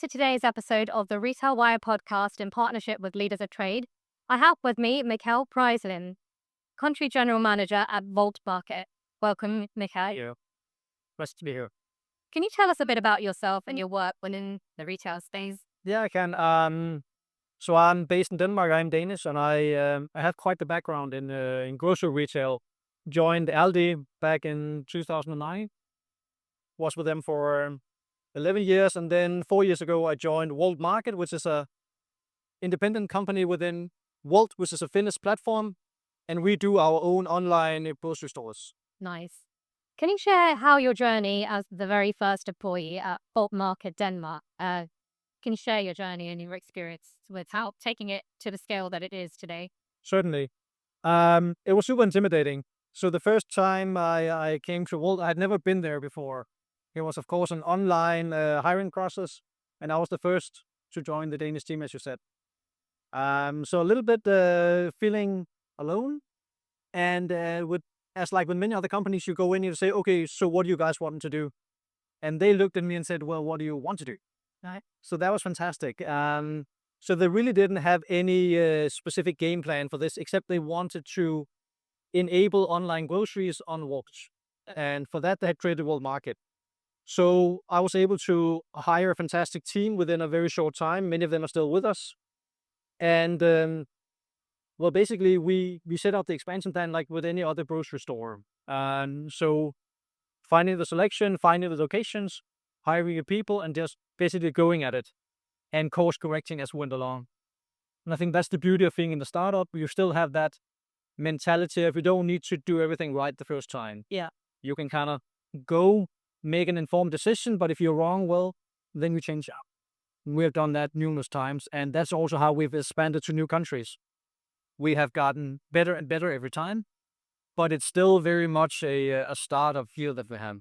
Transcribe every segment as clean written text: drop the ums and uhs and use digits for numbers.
to today's episode of the RetailWire Podcast in partnership with Leaders of Trade. I have with me Mikkel Freiesleben, Country General Manager at Wolt Market. Welcome, Mikkel. Thank you. Nice to be here. Can you tell us a bit about yourself and your work within the retail space? Yeah, I can. So I'm based in Denmark. I'm Danish, and I have quite the background in grocery retail. Joined Aldi back in 2009. Was with them for 11 years, and then 4 years ago I joined Wolt Market, which is a independent company within Wolt, which is a Finnish platform, and we do our own online grocery stores. Nice. Can you share how your journey as the very first employee at Wolt Market Denmark? Can you share your journey and your experience with how taking it to the scale that it is today? Certainly. It was super intimidating. So the first time I came to Wolt, I had never been there before. It was, of course, an online hiring process, and I was the first to join the Danish team, as you said. So a little bit feeling alone, and with many other companies, you go in and you say, okay, so what do you guys want to do? And they looked at me and said, well, what do you want to do? Right. So that was fantastic. So they really didn't have any specific game plan for this, except they wanted to enable online groceries on Wolt. And for that, they had created Wolt Market. So I was able to hire a fantastic team within a very short time. Many of them are still with us. And basically, we set out the expansion plan like with any other grocery store. So finding the selection, finding the locations, hiring the people, and just basically going at it and course correcting as we went along. And I think that's the beauty of being in the startup. You still have that mentality of you don't need to do everything right the first time. Yeah. You can kind of go make an informed decision, but if you're wrong, well, then you change up. We have done that numerous times, and that's also how we've expanded to new countries. We have gotten better and better every time, but it's still very much a startup feel that we have.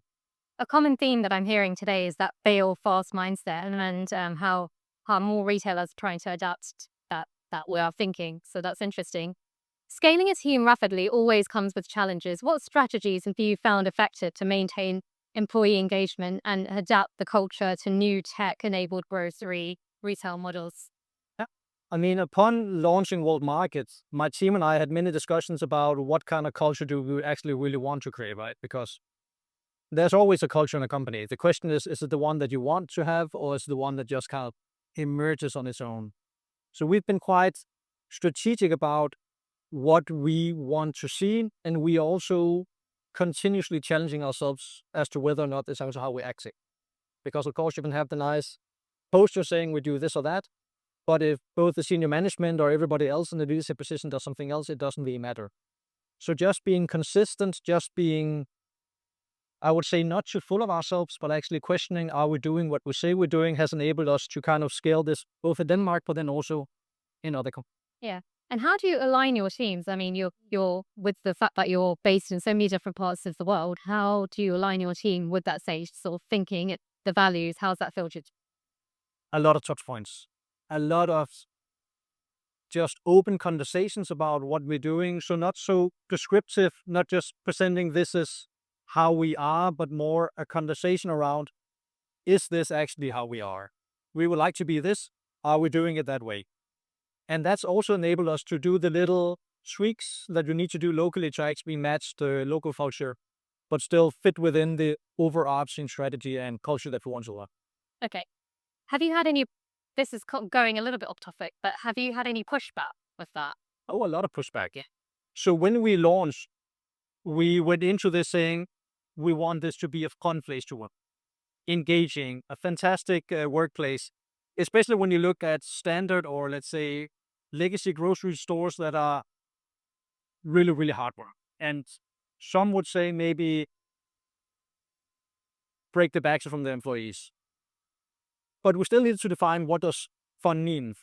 A common theme that I'm hearing today is that fail fast mindset, and how more retailers are trying to adapt that way of thinking. So that's interesting. Scaling a team rapidly always comes with challenges. What strategies have you found effective to maintain employee engagement and adapt the culture to new tech-enabled grocery retail models? Yeah. I mean, upon launching Wolt Market, my team and I had many discussions about what kind of culture do we actually really want to create, right? Because there's always a culture in a company. The question is it the one that you want to have, or is it the one that just kind of emerges on its own? So we've been quite strategic about what we want to see, and we also continuously challenging ourselves as to whether or not this is also how we act it. Because of course you can have the nice poster saying we do this or that, but if both the senior management or everybody else in the leadership position does something else, it doesn't really matter. So just being consistent, just being, I would say, not too full of ourselves, but actually questioning, are we doing what we say we're doing, has enabled us to kind of scale this both in Denmark, but then also in other countries. Yeah. And how do you align your teams? I mean, you're with the fact that you're based in so many different parts of the world. How do you align your team with that same sort of thinking, the values? How's that filtered? A lot of touch points, a lot of just open conversations about what we're doing. So not so prescriptive, not just presenting this is how we are, but more a conversation around, is this actually how we are? We would like to be this. Are we doing it that way? And that's also enabled us to do the little tweaks that you need to do locally to actually match the local culture, but still fit within the overarching strategy and culture that we want to have. Okay. Have you had any, this is going a little bit off topic, but have you had any pushback with that? Oh, a lot of pushback. Yeah. So when we launched, we went into this saying, we want this to be a fun place to work, engaging, a fantastic workplace, especially when you look at standard or let's say legacy grocery stores that are really, really hard work. And some would say maybe break the backs from the employees. But we still need to define what does fun mean.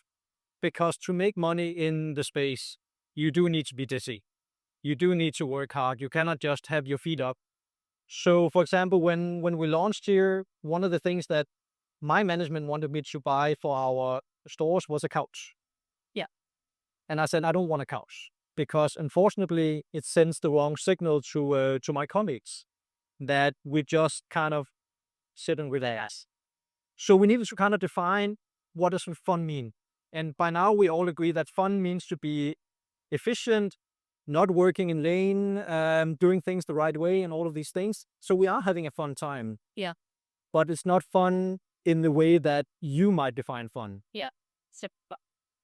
Because to make money in the space, you do need to be busy. You do need to work hard. You cannot just have your feet up. So, for example, when we launched here, one of the things that my management wanted me to buy for our stores was a couch. Yeah. And I said, I don't want a couch because unfortunately it sends the wrong signal to my colleagues that we just kind of sit and relax. So we need to kind of define what does fun mean. And by now we all agree that fun means to be efficient, not working in lane, doing things the right way and all of these things. So we are having a fun time. Yeah. But it's not fun in the way that you might define fun. Yeah. So,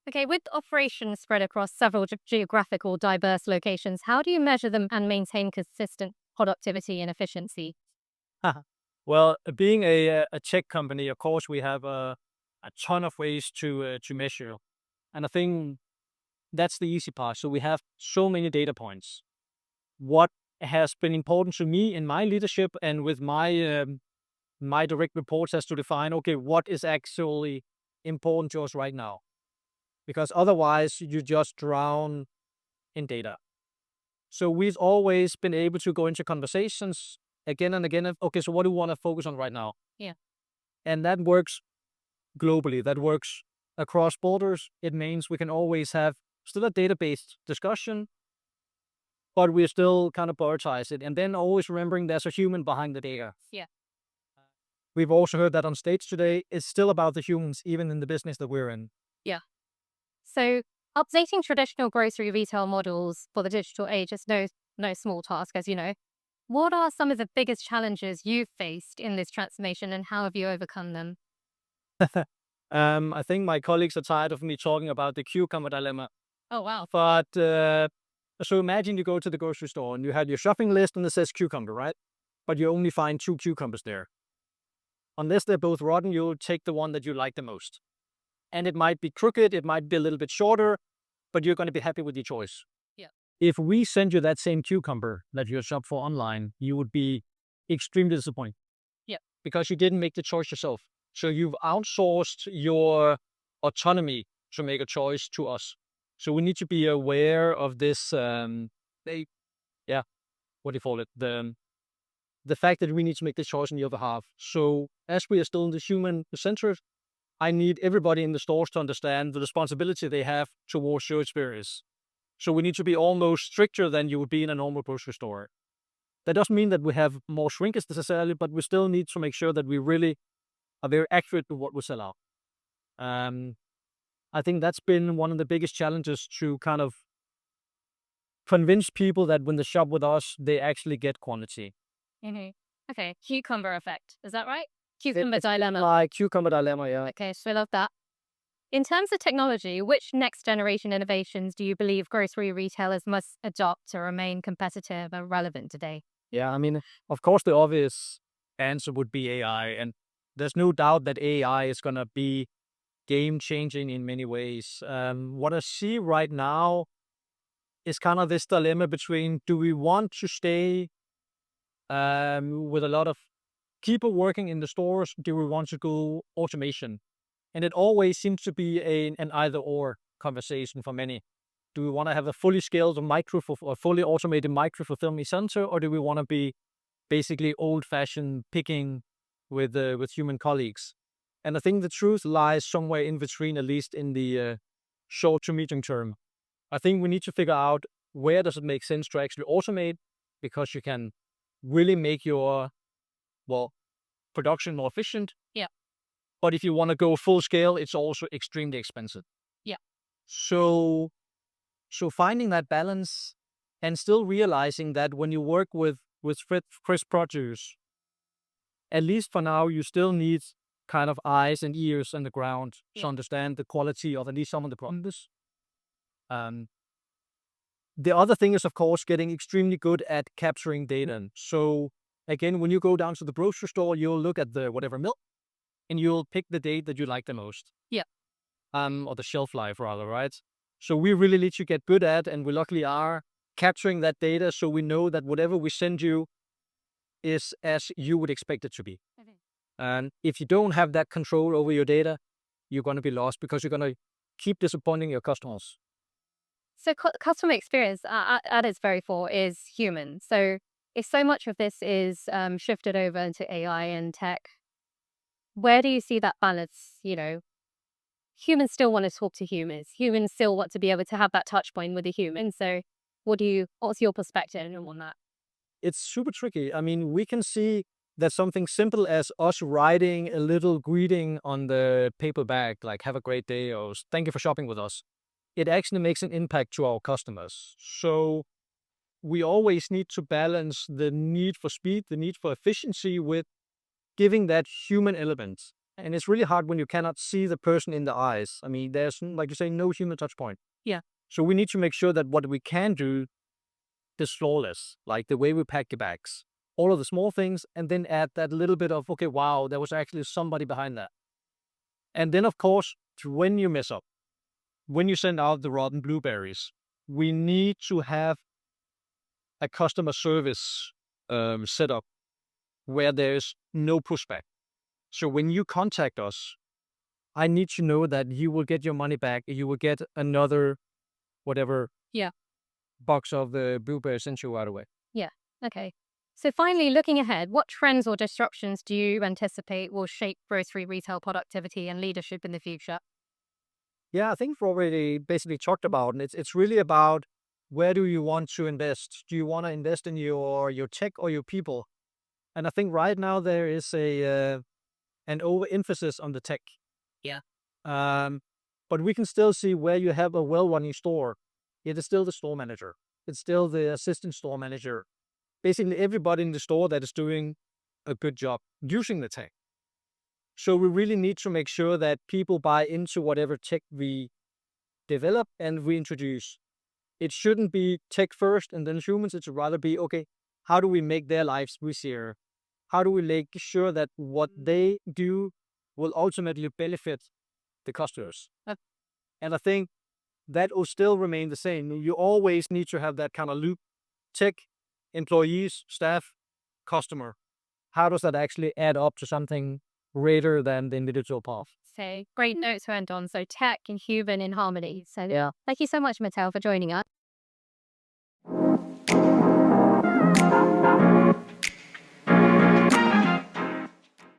okay, with operations spread across several geographical diverse locations, how do you measure them and maintain consistent productivity and efficiency? Well, being a tech company, of course, we have a ton of ways to measure. And I think that's the easy part. So we have so many data points. What has been important to me in my leadership and with my direct reports has to define, okay, what is actually important to us right now? Because otherwise you just drown in data. So we've always been able to go into conversations again and again of, okay, so what do we want to focus on right now? Yeah. And that works globally. That works across borders. It means we can always have still a database discussion, but we're still kind of prioritize it. And then always remembering there's a human behind the data. Yeah. We've also heard that on stage today. It's still about the humans, even in the business that we're in. Yeah. So updating traditional grocery retail models for the digital age is no small task, as you know. What are some of the biggest challenges you've faced in this transformation and how have you overcome them? I think my colleagues are tired of me talking about the cucumber dilemma. Oh, wow. But so imagine you go to the grocery store and you have your shopping list and it says cucumber, right? But you only find 2 cucumbers there. Unless they're both rotten, you'll take the one that you like the most. And it might be crooked, it might be a little bit shorter, but you're going to be happy with your choice. Yeah. If we send you that same cucumber that you shop for online, you would be extremely disappointed. Yeah. Because you didn't make the choice yourself. So you've outsourced your autonomy to make a choice to us. So we need to be aware of this. What do you call it? The fact that we need to make this choice on your behalf. So as we are still in the human centered, I need everybody in the stores to understand the responsibility they have towards your experience. So we need to be almost stricter than you would be in a normal grocery store. That doesn't mean that we have more shrinkage necessarily, but we still need to make sure that we really are very accurate to what we sell out. I think that's been one of the biggest challenges to kind of convince people that when they shop with us, they actually get quality. Mm-hmm. Okay, cucumber effect. Is that right? Cucumber dilemma. Like cucumber dilemma, yeah. Okay, so I love that. In terms of technology, which next generation innovations do you believe grocery retailers must adopt to remain competitive and relevant today? Yeah, I mean, of course, the obvious answer would be AI. And there's no doubt that AI is going to be game changing in many ways. What I see right now is kind of this dilemma between, do we want to stay with a lot of people working in the stores? Do we want to go automation? And it always seems to be an either or conversation for many. Do we want to have a fully scaled or fully automated micro fulfillment center, or do we want to be basically old fashioned picking with human colleagues? And I think the truth lies somewhere in between, at least in the short to medium term. I think we need to figure out where does it make sense to actually automate, because you can really make your production more efficient. Yeah. But if you want to go full scale, it's also extremely expensive. Yeah. So finding that balance and still realizing that when you work with fresh produce, at least for now, you still need kind of eyes and ears on the ground to understand the quality of at least some of the products. The other thing is, of course, getting extremely good at capturing data. So again, when you go down to the grocery store, you'll look at the whatever milk and you'll pick the date that you like the most. Yeah. Or the shelf life rather, right? So we really need to get good at, and we luckily are, capturing that data so we know that whatever we send you is as you would expect it to be. Okay. And if you don't have that control over your data, you're going to be lost because you're going to keep disappointing your customers. So customer experience at its very core is human. So if so much of this is shifted over into AI and tech, where do you see that balance? You know, humans still want to talk to humans. Humans still want to be able to have that touch point with a human. So what's your perspective on that? It's super tricky. I mean, we can see that something simple as us writing a little greeting on the paper bag, like "Have a great day" or "Thank you for shopping with us," it actually makes an impact to our customers. So we always need to balance the need for speed, the need for efficiency with giving that human element. And it's really hard when you cannot see the person in the eyes. I mean, there's, like you say, no human touch point. Yeah. So we need to make sure that what we can do is flawless, like the way we pack the bags, all of the small things, and then add that little bit of, okay, wow, there was actually somebody behind that. And then, of course, when you mess up, when you send out the rotten blueberries, we need to have a customer service set up where there's no pushback. So when you contact us, I need to know that you will get your money back. You will get another, whatever, Yeah. box of the blueberries sent you right away. Yeah. Okay. So finally, looking ahead, what trends or disruptions do you anticipate will shape grocery retail productivity and leadership in the future? Yeah, I think we've already basically talked about, and it's really about where do you want to invest? Do you want to invest in your tech or your people? And I think right now there is an overemphasis on the tech. Yeah. But we can still see where you have a well-running store. It is still the store manager. It's still the assistant store manager. Basically, everybody in the store that is doing a good job using the tech. So we really need to make sure that people buy into whatever tech we develop and we introduce. It shouldn't be tech first and then humans. It should rather be, okay, how do we make their lives easier? How do we make sure that what they do will ultimately benefit the customers? And I think that will still remain the same. You always need to have that kind of loop: tech, employees, staff, customer. How does that actually add up to something greater than the individual path? So great notes to end on. So tech and human in harmony. So Yeah. thank you so much, Mikkel, for joining us.